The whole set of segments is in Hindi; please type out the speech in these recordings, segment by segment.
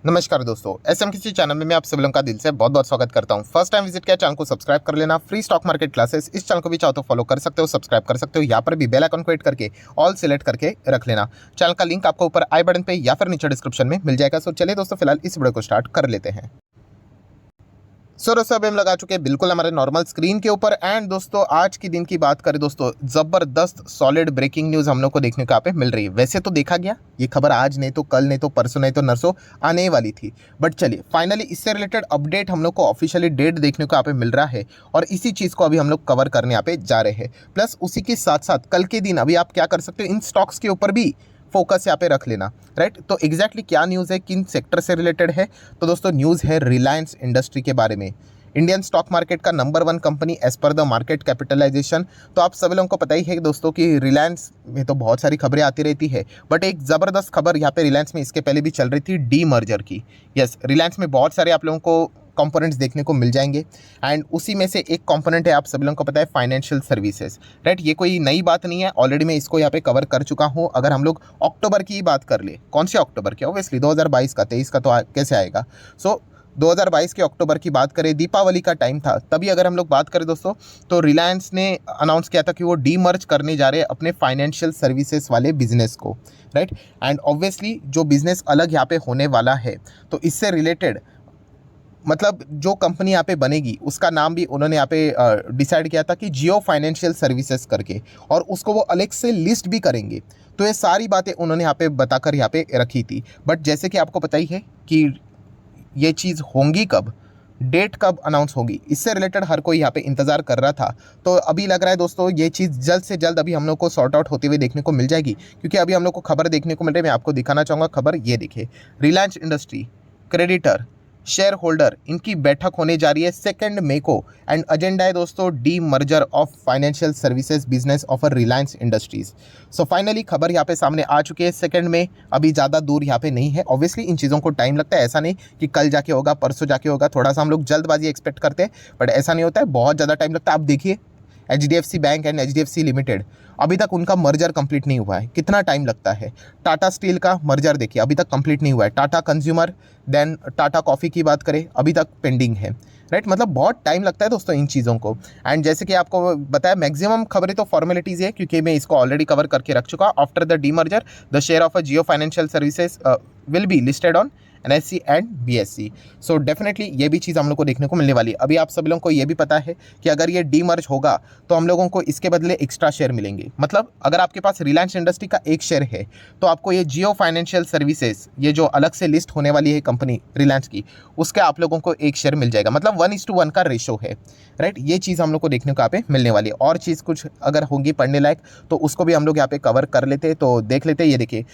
नमस्कार दोस्तों, एसएम किसी चैनल में मैं आप सभी लोगों का दिल से बहुत बहुत स्वागत करता हूं। फर्स्ट टाइम विजिट किया चैनल को सब्सक्राइब कर लेना। फ्री स्टॉक मार्केट क्लासेस इस चैनल को भी चाहो तो फॉलो कर सकते हो, सब्सक्राइब कर सकते हो। यहाँ पर भी बेल आइकन को हिट करके ऑल सिलेक्ट करके रख लेना। चैनल का लिंक आपको ऊपर आई बटन पे या फिर नीचे डिस्क्रिप्शन में मिल जाएगा। सो चलिए दोस्तों, फिलहाल इस वीडियो को स्टार्ट कर लेते हैं। दोस्तों अभी हम लगा चुके हैं बिल्कुल हमारे नॉर्मल स्क्रीन के ऊपर। एंड दोस्तों आज की दिन की बात करें दोस्तों, जबरदस्त सॉलिड ब्रेकिंग न्यूज़ हम लोग को देखने को यहाँ पे मिल रही है। वैसे तो देखा गया ये खबर आज नहीं तो कल, नहीं तो परसों, नहीं तो नरसों आने वाली थी, बट चलिए फाइनली इससे रिलेटेड अपडेट हम लोग को ऑफिशियली डेट देखने को यहाँ पे मिल रहा है। और इसी चीज़ को अभी हम लोग कवर करने यहाँ पे जा रहे हैं। प्लस उसी के साथ साथ कल के दिन अभी आप क्या कर सकते हो, इन स्टॉक्स के ऊपर भी फोकस यहाँ पे रख लेना, राइट। तो एग्जैक्टली क्या न्यूज़ है, किन सेक्टर से रिलेटेड है, तो दोस्तों न्यूज़ है रिलायंस इंडस्ट्री के बारे में। इंडियन स्टॉक मार्केट का number 1 company as per the market capitalization. तो आप सभी लोगों को पता ही है दोस्तों कि रिलायंस में तो बहुत सारी खबरें आती रहती है, बट एक ज़बरदस्त खबर यहाँ पे रिलायंस में इसके पहले भी चल रही थी, डी मर्जर की। यस, रिलायंस में बहुत सारे आप लोगों को कंपोनेंट्स देखने को मिल जाएंगे। एंड उसी में से एक कंपोनेंट है, आप सभी लोगों को पता है, फाइनेंशियल सर्विसेज, राइट। ये कोई नई बात नहीं है, ऑलरेडी मैं इसको यहाँ पे कवर कर चुका हूँ। अगर हम लोग अक्टूबर की बात कर ले, कौन से अक्टूबर की, ऑब्वियसली 2022 का, 23 का तो कैसे आएगा। 2022 के अक्टूबर की बात करें, दीपावली का टाइम था, तभी अगर हम लोग बात करें दोस्तों, तो रिलायंस ने अनाउंस किया था कि वो डीमर्ज करने जा रहे हैं अपने फाइनेंशियल सर्विसेज वाले बिजनेस को, राइट। एंड ऑब्वियसली जो बिजनेस अलग यहाँ पे होने वाला है, तो इससे रिलेटेड मतलब जो कंपनी यहाँ पे बनेगी उसका नाम भी उन्होंने यहाँ पे डिसाइड किया था कि जियो फाइनेंशियल सर्विसेज करके, और उसको वो अलग से लिस्ट भी करेंगे। तो ये सारी बातें उन्होंने यहाँ पे बताकर यहाँ पे रखी थी। बट जैसे कि आपको पता ही है कि ये चीज़ होंगी कब, डेट कब अनाउंस होगी, इससे रिलेटेड हर कोई यहाँ पे इंतज़ार कर रहा था। तो अभी लग रहा है दोस्तों ये चीज़ जल्द से जल्द अभी हम लोग को सॉर्ट आउट होते हुए देखने को मिल जाएगी, क्योंकि अभी हम लोग को खबर देखने को मिल रही है। मैं आपको दिखाना चाहूँगा खबर, ये देखिए, Reliance industry creditor share holder इनकी बैठक होने जा रही है 2 मई को। एंड एजेंडा है दोस्तों D merger of financial services business of Reliance industries. So finally खबर यहाँ पे सामने आ चुकी है 2 मई, अभी ज़्यादा दूर यहाँ पे नहीं है। ऑब्वियसली इन चीज़ों को टाइम लगता है, ऐसा नहीं कि कल जाके होगा, परसों जाके होगा। थोड़ा सा हम लोग जल्दबाजी एक्सपेक्ट करते हैं, बट ऐसा नहीं होता है, बहुत ज़्यादा टाइम लगता है। आप देखिए HDFC bank and HDFC limited, अभी तक उनका मर्जर कंप्लीट नहीं हुआ है, कितना टाइम लगता है। टाटा स्टील का मर्जर देखिए, अभी तक कंप्लीट नहीं हुआ है। Tata consumer, then Tata coffee की बात करें, अभी तक पेंडिंग है, राइट। मतलब बहुत टाइम लगता है दोस्तों इन चीज़ों को। एंड जैसे कि आपको बताया, मैक्सिमम खबरें तो फॉर्मेलिटीज़ है, क्योंकि मैं इसको ऑलरेडी कवर करके रख चुका। After the D merger the share of a Jio financial services will be listed on NSE and BSE। So definitely ये भी चीज़ हम लोग को देखने को मिलने वाली है। अभी आप सभी लोगों को ये भी पता है कि अगर ये डीमर्ज होगा तो हम लोगों को इसके बदले एक्स्ट्रा शेयर मिलेंगे। मतलब अगर आपके पास रिलायंस इंडस्ट्री का 1 शेयर है, तो आपको ये जियो फाइनेंशियल सर्विसेज, ये जो अलग से लिस्ट होने वाली है कंपनी रिलायंस की, उसके आप लोगों को 1 शेयर मिल जाएगा। मतलब 1:1 का रेशो है, राइट। ये चीज़ हम लोग को देखने को यहाँ पे मिलने वाली है। और चीज़ कुछ अगर होंगी पढ़ने लायक, तो उसको भी हम लोग यहाँ पे कवर कर लेते, तो देख लेते। ये देखिए,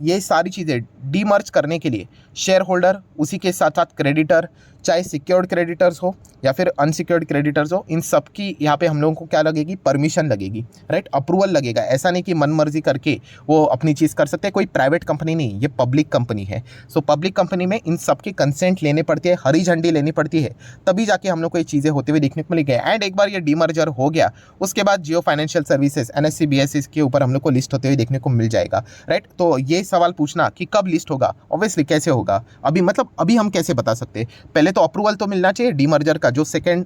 ये सारी चीज़ें डीमर्ज करने के लिए शेयर होल्डर, उसी के साथ साथ क्रेडिटर, चाहे सिक्योर्ड क्रेडिटर्स हो या फिर अनसिक्योर्ड क्रेडिटर्स हो, इन सब की यहाँ पे हम लोगों को क्या लगेगी, परमिशन लगेगी, राइट। अप्रूवल लगेगा। ऐसा नहीं कि मन मर्जी करके वो अपनी चीज़ कर सकते हैं। कोई प्राइवेट कंपनी नहीं, ये पब्लिक कंपनी है। सो पब्लिक कंपनी में इन सब की कंसेंट लेनी पड़ती है, हरी झंडी लेनी पड़ती है, तभी जाके हम लोग को ये चीज़ें होते हुए देखने को मिलेंगे। एंड एक बार ये डीमर्जर हो गया, उसके बाद जियो फाइनेंशियल सर्विसेज NSE BSE के ऊपर हम लोग को लिस्ट होते हुए देखने को मिल जाएगा, राइट। तो ये सवाल पूछना कि कब लिस्ट होगा, ऑब्वियसली कैसे होगा, अभी मतलब अभी हम कैसे बता सकते हैं। पहले तो अप्रूवल तो मिलना चाहिए डीमर्जर का, जो 2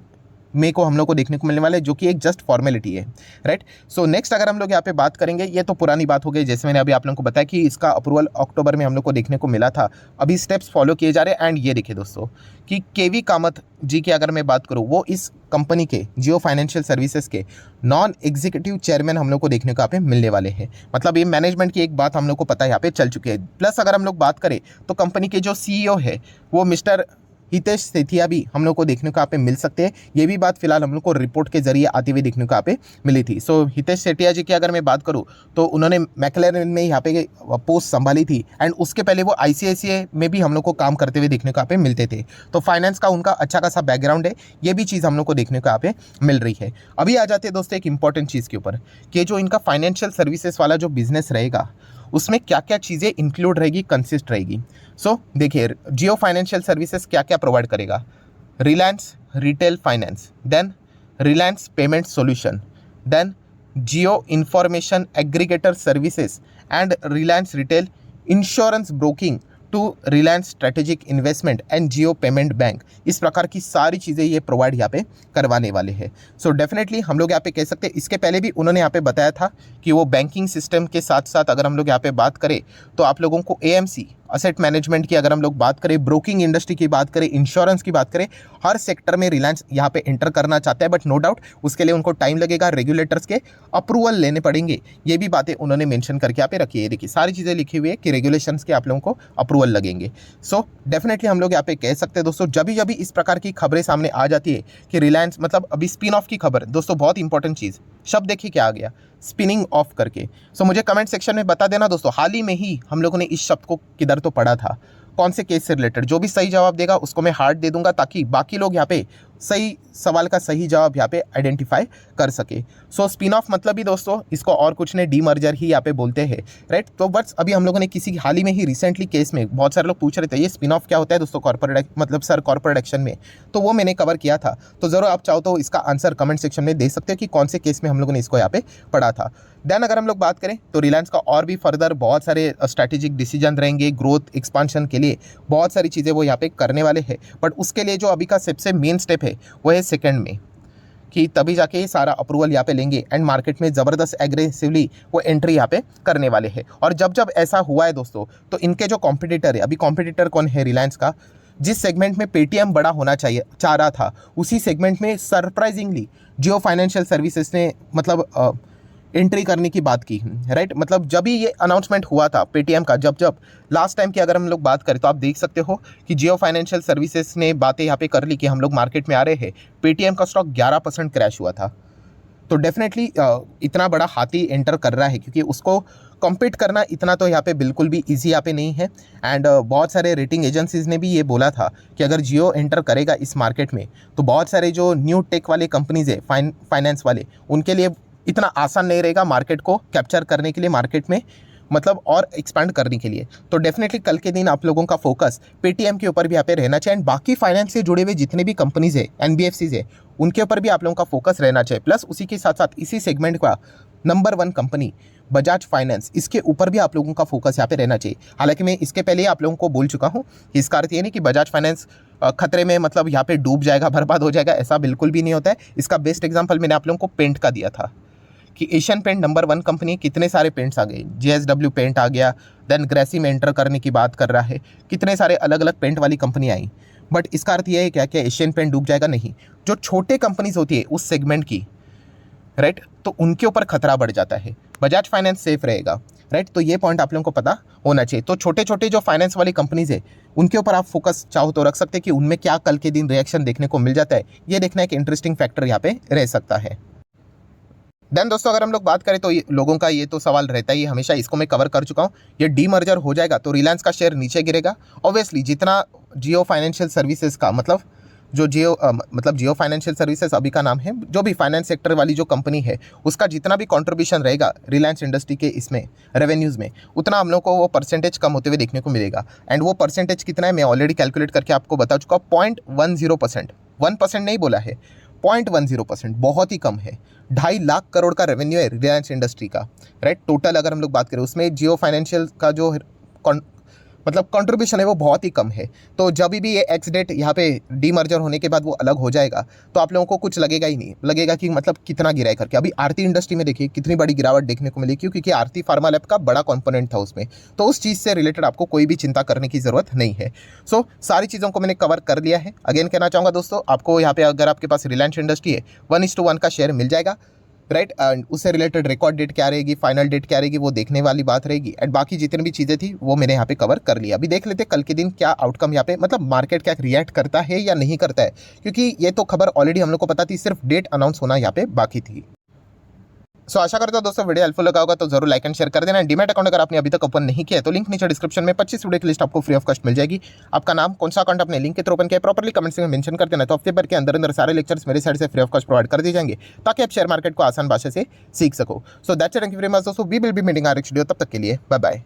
मई को हम लोग को देखने को मिलने वाला है, जो कि एक जस्ट फॉर्मेलिटी है, राइट। सो नेक्स्ट अगर हम लोग यहाँ पे बात करेंगे, ये तो पुरानी बात हो गई, जैसे मैंने अभी आप लोगों को बताया कि इसका अप्रूवल अक्टूबर में हम लोग को देखने को मिला था। अभी स्टेप्स फॉलो किए जा रहे हैं। एंड ये देखिए दोस्तों कि KV कामत जी की अगर मैं बात करूँ, वो इस कंपनी के जियो फाइनेंशियल सर्विसेज के नॉन एग्जीक्यूटिव चेयरमैन हम लोग को देखने को यहाँ पे मिलने वाले हैं। मतलब ये मैनेजमेंट की एक बात हम लोग को पता है यहाँ पे चल चुकी है। प्लस अगर हम लोग बात करें तो कंपनी के जो CEO है, वो मिस्टर हितेश सेठिया भी हम लोग को देखने को यहाँ पे मिल सकते हैं। ये भी बात फिलहाल हम लोग को रिपोर्ट के जरिए आते हुए देखने को यहाँ पे मिली थी। सो हितेश सेठिया जी की अगर मैं बात करूँ, तो उन्होंने मैक्लेरन में यहाँ पे पोस्ट संभाली थी। एंड उसके पहले वो ICICI में भी हम लोग को काम करते हुए देखने को यहाँ पे मिलते थे। तो फाइनेंस का उनका अच्छा खासा बैकग्राउंड है, ये भी चीज़ हम लोग को देखने को यहाँ पे मिल रही है। अभी आ जाते हैं दोस्तों एक इंपॉर्टेंट चीज़ के ऊपर, कि जो इनका फाइनेंशियल सर्विसेज वाला जो बिजनेस रहेगा, उसमें क्या क्या चीज़ें इंक्लूड रहेगी, कंसिस्ट रहेगी। सो देखिए, जियो फाइनेंशियल सर्विसेज क्या क्या प्रोवाइड करेगा, Reliance retail finance, then Reliance payment solution, then Jio information aggregator services and Reliance retail insurance broking to Reliance strategic investment and Jio payment bank. इस प्रकार की सारी चीज़ें ये प्रोवाइड यहाँ पे करवाने वाले हैं। सो डेफिनेटली हम लोग यहाँ पे कह सकते हैं, इसके पहले भी उन्होंने यहाँ पे बताया था कि वो बैंकिंग सिस्टम के साथ साथ अगर हम लोग यहाँ पे बात करें तो आप लोगों को एएमसी असेट मैनेजमेंट की अगर हम लोग बात करें, ब्रोकिंग इंडस्ट्री की बात करें, इंश्योरेंस की बात करें, हर सेक्टर में रिलायंस यहाँ पे एंटर करना चाहता है। बट नो डाउट उसके लिए उनको टाइम लगेगा, रेगुलेटर्स के अप्रूवल लेने पड़ेंगे। ये भी बातें उन्होंने मेंशन करके यहाँ पे रखी है। देखिए सारी चीज़ें लिखी हुई है कि रेगुलेशंस के आप लोगों को अप्रूवल लगेंगे। सो डेफिनेटली हम लोग यहाँ पे कह सकते हैं दोस्तों, जब भी इस प्रकार की खबरें सामने आ जाती है कि रिलायंस मतलब अभी स्पिन ऑफ की खबर, दोस्तों बहुत इंपॉर्टेंट चीज़, शब्द देखिए क्या आ गया, स्पिनिंग ऑफ करके। सो मुझे कमेंट सेक्शन में बता देना दोस्तों, हाल ही में ही हम लोगों ने इस शब्द को किधर तो पढ़ा था, कौन से केस से रिलेटेड। जो भी सही जवाब देगा उसको मैं हार्ट दे दूंगा ताकि बाकी लोग यहाँ पे सही सवाल का सही जवाब यहाँ पे आइडेंटिफाई कर सके। सो स्पिन ऑफ मतलब ही दोस्तों इसको और कुछ नहीं, डीमर्जर ही यहाँ पे बोलते हैं, राइट। तो बस अभी हम लोगों ने किसी हाल ही में ही रिसेंटली केस में बहुत सारे लोग पूछ रहे थे ये स्पिन ऑफ क्या होता है दोस्तों कॉर्पोरेट मतलब सर कॉर्पोरेट एक्शन में, तो वो मैंने कवर किया था। तो ज़रूर आप चाहो तो इसका आंसर कमेंट सेक्शन में दे सकते हो कि कौन से केस में हम लोगों ने इसको यहाँ पे पढ़ा था। देन अगर हम लोग बात करें तो रिलायंस का और भी फर्दर बहुत सारे स्ट्रैटेजिक डिसीजन रहेंगे ग्रोथ एक्सपांशन के लिए, बहुत सारी चीज़ें वो यहाँ पे करने वाले हैं। बट उसके लिए जो अभी का सबसे मेन स्टेप है वो है सेकेंड में, कि तभी जाके ये सारा अप्रूवल यहाँ पे लेंगे एंड मार्केट में ज़बरदस्त एग्रेसिवली वो एंट्री यहाँ पे करने वाले हैं। और जब ऐसा हुआ है दोस्तों तो इनके जो कॉम्पिटिटर है, अभी कॉम्पिटिटर कौन है रिलायंस का, जिस सेगमेंट में पेटीएम बड़ा होना चाह रहा था उसी सेगमेंट में सरप्राइजिंगली जियो फाइनेंशियल सर्विसेज ने मतलब एंट्री करने की बात की, राइट। मतलब जब ही ये अनाउंसमेंट हुआ था पेटीएम का, जब लास्ट टाइम की अगर हम लोग बात करें तो आप देख सकते हो कि जियो फाइनेंशियल सर्विसेज ने बातें यहाँ पे कर ली कि हम लोग मार्केट में आ रहे हैं, पेटीएम का स्टॉक 11% क्रैश हुआ था। तो डेफिनेटली इतना बड़ा हाथी एंटर कर रहा है क्योंकि उसको कम्पीट करना इतना तो यहाँ पे बिल्कुल भी ईजी यहाँ पे नहीं है। एंड बहुत सारे रेटिंग एजेंसीज ने भी ये बोला था कि अगर जियो एंटर करेगा इस मार्केट में तो बहुत सारे जो न्यू टेक वाले कंपनीज है फाइनेंस वाले, उनके लिए इतना आसान नहीं रहेगा मार्केट को कैप्चर करने के लिए, मार्केट में मतलब और एक्सपांड करने के लिए। तो डेफिनेटली कल के दिन आप लोगों का फोकस पेटीएम के ऊपर भी यहाँ पे रहना चाहिए एंड बाकी फाइनेंस से जुड़े हुए जितने भी कंपनीज है एनबीएफसीज है उनके ऊपर भी आप लोगों का फोकस रहना चाहिए। प्लस उसी के साथ साथ इसी सेगमेंट का नंबर 1 कंपनी बजाज फाइनेंस, इसके ऊपर भी आप लोगों का फोकस यहाँ पे रहना चाहिए। हालांकि मैं इसके पहले ही आप लोगों को बोल चुका हूँ कि इसका अर्थ ये नहीं कि बजाज फाइनेंस खतरे में मतलब यहाँ पे डूब जाएगा, बर्बाद हो जाएगा, ऐसा बिल्कुल भी नहीं होता है। इसका बेस्ट एग्जाम्पल मैंने आप लोगों को पेंट का दिया था कि एशियन पेंट नंबर 1 कंपनी, कितने सारे पेंट्स आ गए, JSW पेंट आ गया, देन ग्रेसिम एंटर करने की बात कर रहा है, कितने सारे अलग अलग पेंट वाली कंपनी आई। बट इसका अर्थ यह है क्या कि एशियन पेंट डूब जाएगा? नहीं। जो छोटे कंपनीज होती है उस सेगमेंट की, राइट, तो उनके ऊपर खतरा बढ़ जाता है, बजाज फाइनेंस सेफ रहेगा, राइट। तो ये पॉइंट आप लोगों को पता होना चाहिए। तो छोटे छोटे जो फाइनेंस वाली कंपनीज है उनके ऊपर आप फोकस चाहो तो रख सकते हैं कि उनमें क्या कल के दिन रिएक्शन देखने को मिल जाता है, ये देखना एक इंटरेस्टिंग फैक्टर यहाँ पे रह सकता है। देन दोस्तों अगर हम लोग बात करें तो लोगों का ये तो सवाल रहता ही हमेशा, इसको मैं कवर कर चुका हूँ, ये डीमर्जर हो जाएगा तो रिलायंस का शेयर नीचे गिरेगा। ऑब्वियसली जितना जियो फाइनेंशियल सर्विसेज का मतलब जो जियो फाइनेंशियल सर्विसेज अभी का नाम है, जो भी फाइनेंस सेक्टर वाली जो कंपनी है उसका जितना भी कंट्रीब्यूशन रहेगा रिलायंस इंडस्ट्री के इसमें रेवेन्यूज़ में, उतना हम लोग को वो परसेंटेज कम होते हुए देखने को मिलेगा। एंड वो परसेंटेज कितना है मैं ऑलरेडी कैलकुलेट करके आपको बता चुका हूँ, 0.10%, 1% नहीं बोला है, 0.10%, बहुत ही कम है। 2.5 लाख करोड़ का रेवेन्यू है रिलायंस इंडस्ट्री का, राइट। टोटल अगर हम लोग बात करें उसमें जियो फाइनेंशियल का जो मतलब कंट्रीब्यूशन है वो बहुत ही कम है। तो जब भी ये एक्स डेट यहाँ पे डीमर्जर होने के बाद वो अलग हो जाएगा तो आप लोगों को कुछ लगेगा ही नहीं, लगेगा कि मतलब कितना गिरा है करके। अभी आरती इंडस्ट्री में देखिए कितनी बड़ी गिरावट देखने को मिली, क्योंकि आरती फार्मा लैब का बड़ा कंपोनेंट था उसमें, तो उस चीज़ से रिलेटेड आपको कोई भी चिंता करने की ज़रूरत नहीं है। सो सारी चीज़ों को मैंने कवर कर लिया है। अगेन कहना चाहूँगा दोस्तों, आपको यहाँ पे अगर आपके पास रिलायंस इंडस्ट्री है 1:1 का शेयर मिल जाएगा, राइट। एंड उससे रिलेटेड रिकॉर्ड डेट क्या रहेगी, फाइनल डेट क्या रहेगी, वो देखने वाली बात रहेगी। एंड बाकी जितनी भी चीज़ें थी वो मैंने यहाँ पे कवर कर लिया। अभी देख लेते कल के दिन क्या आउटकम यहाँ पे मतलब मार्केट क्या रिएक्ट करता है या नहीं करता है, क्योंकि ये तो खबर ऑलरेडी हम लोग को पता थी, सिर्फ डेट अनाउंस होना यहाँ पे बाकी थी। सो आशा करता हूं दोस्तों वीडियो हेल्पफुल लगा होगा तो जरूर लाइक एंड शेयर कर देना। डीमैट अकाउंट अगर आपने अभी तक ओपन नहीं किया है तो लिंक नीचे डिस्क्रिप्शन में 25 वीडियो की लिस्ट आपको फ्री ऑफ कॉस्ट मिल जाएगी। आपका नाम, कौन सा अकाउंट अपने लिंक के थ्रू ओपन किया प्रॉपर्ली कमेंट्स में मेंशन कर देना, तो हफ्ते भर के अंदर सारे लेक्चर्स मेरे साइड से फ्री ऑफ कॉस्ट प्रोवाइड कर दिए जाएंगे ताकि आप शेयर मार्केट को आसान भाषा से सीख सको। So that's it, thank you very much दोस्तों, we will be meeting our next video, तब तक के लिए बाय बाय।